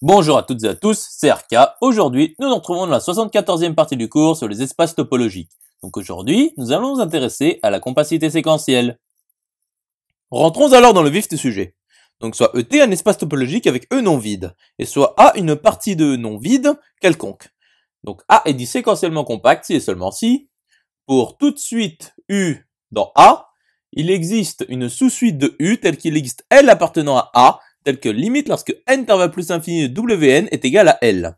Bonjour à toutes et à tous, c'est RK. Aujourd'hui, nous nous retrouvons dans la 74e partie du cours sur les espaces topologiques. Donc aujourd'hui, nous allons nous intéresser à la compacité séquentielle. Rentrons alors dans le vif du sujet. Donc soit ET un espace topologique avec E non vide, et soit A une partie de E non vide quelconque. Donc A est dit séquentiellement compact si et seulement si, pour toute suite U dans A, il existe une sous-suite de U telle qu'il existe L appartenant à A, telle que limite lorsque n intervalle plus infini de Wn est égal à L.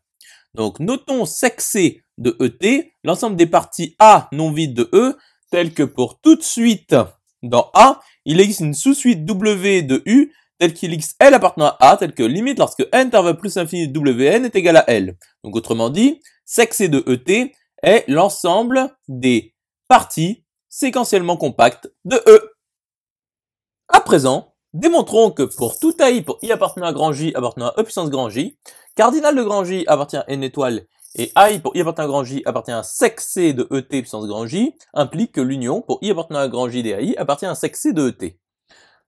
Donc notons sec C de ET, l'ensemble des parties A non vides de E, telles que pour toute suite dans A, il existe une sous-suite W de U, telle qu'il existe L appartenant à A, telle que limite lorsque n intervalle plus infini de Wn est égal à L. Donc autrement dit, sec C de ET est l'ensemble des parties séquentiellement compactes de E. À présent, démontrons que pour tout AI pour I appartenant à grand J appartenant à E puissance grand J, cardinal de grand J appartient à N étoile et AI pour I appartenant à grand J appartient à sec C de ET puissance grand J, implique que l'union pour I appartenant à grand J des AI appartient à sec C de ET.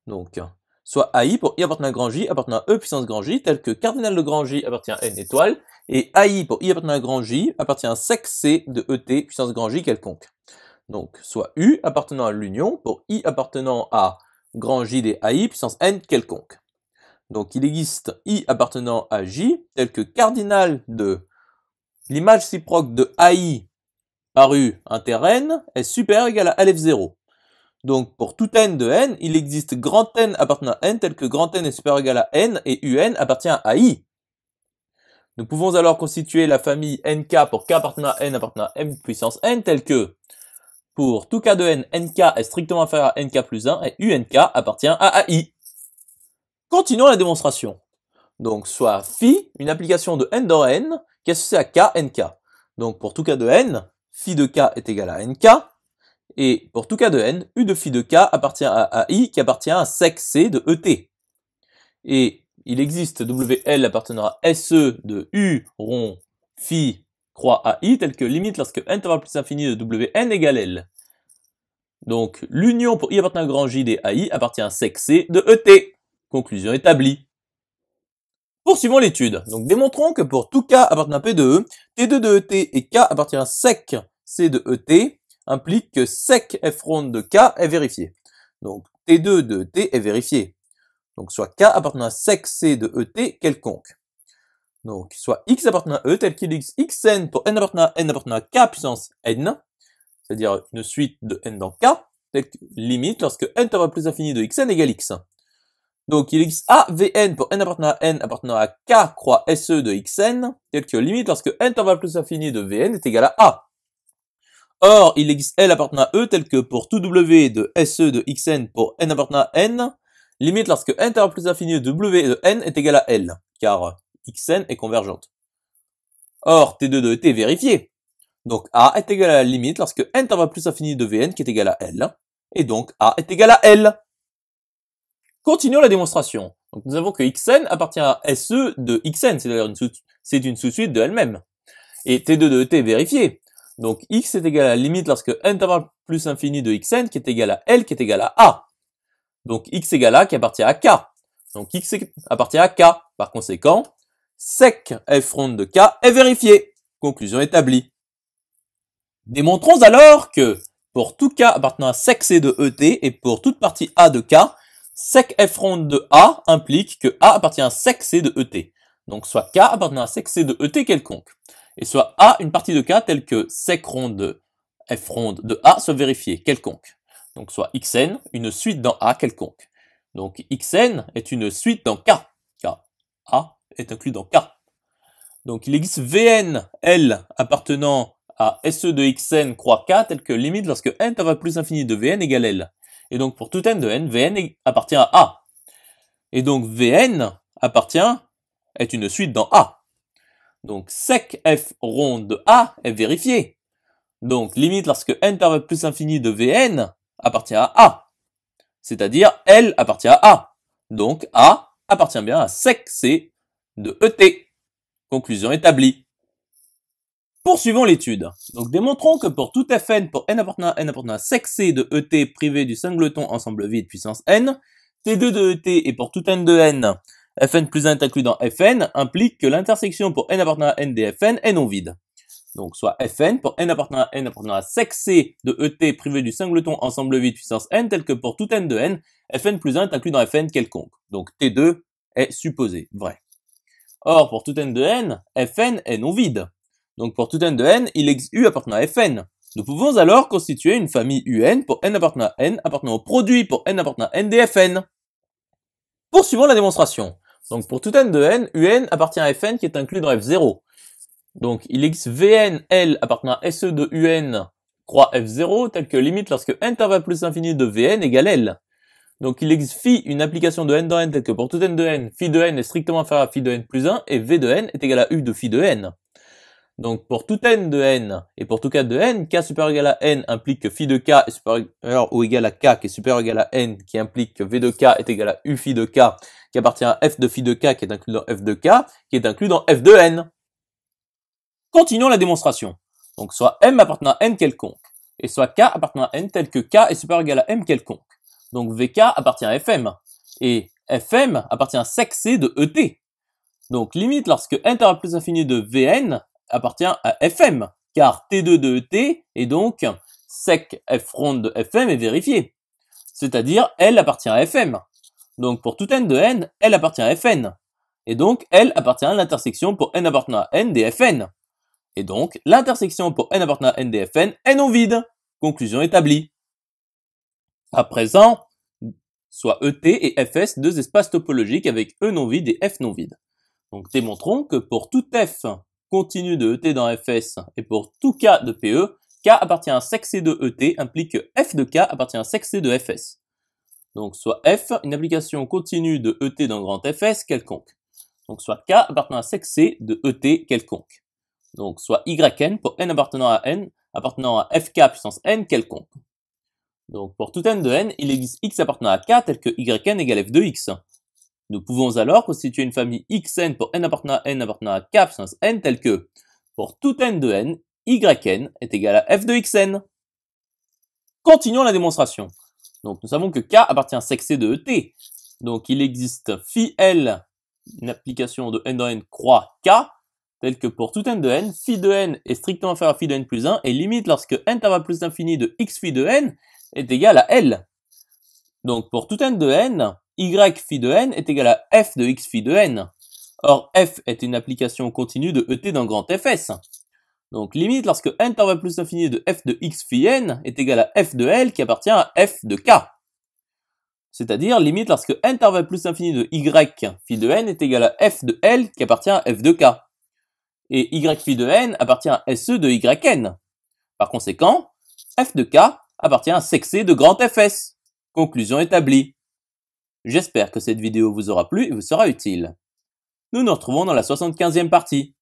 Donc, soit AI pour I appartenant à grand J appartenant à E puissance grand J, tel que cardinal de grand J appartient à N étoile, et AI pour I appartenant à grand J appartient à sec C de ET puissance grand J quelconque. Donc, soit U appartenant à l'union pour I appartenant à grand J des AI puissance n quelconque. Donc il existe I appartenant à J tel que cardinal de l'image réciproque de AI par U inter n est supérieur ou égal à LF0. Donc pour tout n de n, il existe grand N appartenant à n tel que grand N est supérieur ou égal à n et UN appartient à AI. Nous pouvons alors constituer la famille NK pour K appartenant à n appartenant à m puissance n tel que pour tout cas de n, nk est strictement inférieur à nk plus 1 et unk appartient à AI. Continuons la démonstration. Donc, soit phi, une application de n dans n, qui est associée à k, nk. Donc, pour tout cas de n, phi de k est égal à nk, et pour tout cas de n, u de phi de k appartient à AI, qui appartient à sec c de ET. Et il existe WL appartenant à SE de u rond phi croix AI, tel que limite lorsque n intervalle plus infini de Wn égale L. Donc, l'union pour I appartenant à grand J des AI appartient à sec C de ET. Conclusion établie. Poursuivons l'étude. Donc, démontrons que pour tout K appartenant à P de E, T2 de ET et K appartient à sec C de ET implique que sec F ronde de K est vérifié. Donc, T2 de ET est vérifié. Donc, soit K appartenant à sec C de ET quelconque. Donc, soit X appartenant à E tel qu'il existe Xn pour n appartenant à K puissance n, c'est-à-dire une suite de n dans K, telle que limite lorsque n intervalle plus infini de Xn égale X. Donc, il existe A Vn pour n appartenant à K croix SE de Xn, tel que limite lorsque n intervalle plus infini de Vn est égal à A. Or, il existe L appartenant à E tel que pour tout W de SE de Xn pour n appartenant à n, limite lorsque n intervalle plus infini de W de n est égal à L, car Xn est convergente. Or, T2 de ET est vérifié. Donc A est égal à la limite lorsque n intervalle plus infini de Vn qui est égal à L. Et donc A est égal à L. Continuons la démonstration. Donc nous avons que Xn appartient à SE de Xn, c'est une sous-suite de elle-même. Et T2 de ET est vérifié. Donc X est égal à la limite lorsque n intervalle plus infini de Xn qui est égal à L qui est égal à A. Donc X égale A qui appartient à K. Donc X appartient à K. Par conséquent, sec F ronde de K est vérifié. Conclusion établie. Démontrons alors que pour tout K appartenant à sec C de ET et pour toute partie A de K, sec F ronde de A implique que A appartient à sec C de ET. Donc soit K appartenant à sec C de ET quelconque. Et soit A une partie de K telle que sec ronde de F ronde de A soit vérifiée quelconque. Donc soit Xn une suite dans A quelconque. Donc Xn est une suite dans K, car A est inclus dans K. Donc il existe Vn, L appartenant à SE de Xn croix K tel que limite lorsque n intervalle plus infini de Vn égale L. Et donc pour tout n de n, Vn appartient à A. Et donc Vn est une suite dans A. Donc sec F ronde de A est vérifié. Donc limite lorsque n intervalle plus infini de Vn appartient à A. C'est-à-dire L appartient à A. Donc A appartient bien à sec C de ET. Conclusion établie. Poursuivons l'étude. Donc démontrons que pour tout Fn pour n appartenant à sec C de ET privé du singleton ensemble vide puissance n, T2 de ET et pour tout n de n Fn plus 1 est inclus dans Fn implique que l'intersection pour n appartenant à n des Fn est non vide. Donc soit Fn pour n appartenant à sec C de Et privé du singleton ensemble vide puissance n tel que pour tout n de n, Fn plus 1 est inclus dans Fn quelconque. Donc T2 est supposé vrai. Or pour tout n de n, Fn est non vide. Donc pour tout n de n, il existe U appartenant à Fn. Nous pouvons alors constituer une famille UN pour n appartenant à n appartenant au produit pour n appartenant à n des Fn. Poursuivons la démonstration. Donc pour tout n de n, UN appartient à Fn qui est inclus dans F0. Donc il existe Vn, L appartenant à SE de UN croix F0 tel que limite lorsque intervalle plus infini de Vn égale L. Donc il existe phi, une application de n dans n tel que pour tout n de n, phi de n est strictement inférieur à phi de n plus 1 et V de n est égal à U de phi de n. Donc pour tout n de n et pour tout k de n, k supérieur ou égal à n implique que phi de k est supérieur ou égal à k qui est supérieur ou égal à n qui implique que v de k est égal à u phi de k qui appartient à f de phi de k qui est inclus dans f de k qui est inclus dans f de n. Continuons la démonstration. Donc soit m appartenant à n quelconque et soit k appartenant à n tel que k est supérieur ou égal à m quelconque. Donc vk appartient à fm et fm appartient à sec c de Et. Donc limite lorsque intervalle plus infini de vn appartient à Fm, car T2 de Et est donc sec F ronde de Fm est vérifié. C'est-à-dire, L appartient à Fm. Donc pour tout n de n, L appartient à Fn. Et donc, L appartient à l'intersection pour n appartenant à n des Fn. Et donc, l'intersection pour n appartenant à n des Fn est non vide. Conclusion établie. À présent, soit ET et Fs, deux espaces topologiques avec E non vide et F non vide. Donc démontrons que pour tout F continu de Et dans Fs et pour tout K de PE, K appartient à un sec C de Et implique que F de K appartient à un sec C de Fs. Donc soit F, une application continue de Et dans grand Fs quelconque. Donc soit K appartenant à sec C de Et quelconque. Donc soit Yn pour n appartenant à Fk puissance n quelconque. Donc pour tout n de n, il existe x appartenant à K tel que Yn égale F de x. Nous pouvons alors constituer une famille xn pour n appartenant à k puissance n tel que, pour tout n de n, yn est égal à f de xn. Continuons la démonstration. Donc nous savons que k appartient à sec c de Et. Donc il existe phi l, une application de n dans n croix k, tel que pour tout n de n, phi de n est strictement inférieur à phi de n plus 1 et limite lorsque intervalle plus infini de x phi de n est égal à l. Donc pour tout n de n, y phi de n est égal à f de x phi de n. Or, f est une application continue de Et dans grand Fs. Donc, limite lorsque intervalle plus infini de f de x phi n est égal à f de L qui appartient à f de k. C'est-à-dire, limite lorsque intervalle plus infini de y phi de n est égal à f de L qui appartient à f de k. Et y phi de n appartient à SE de yn. Par conséquent, f de k appartient à sec C de grand Fs. Conclusion établie. J'espère que cette vidéo vous aura plu et vous sera utile. Nous nous retrouvons dans la 75e partie.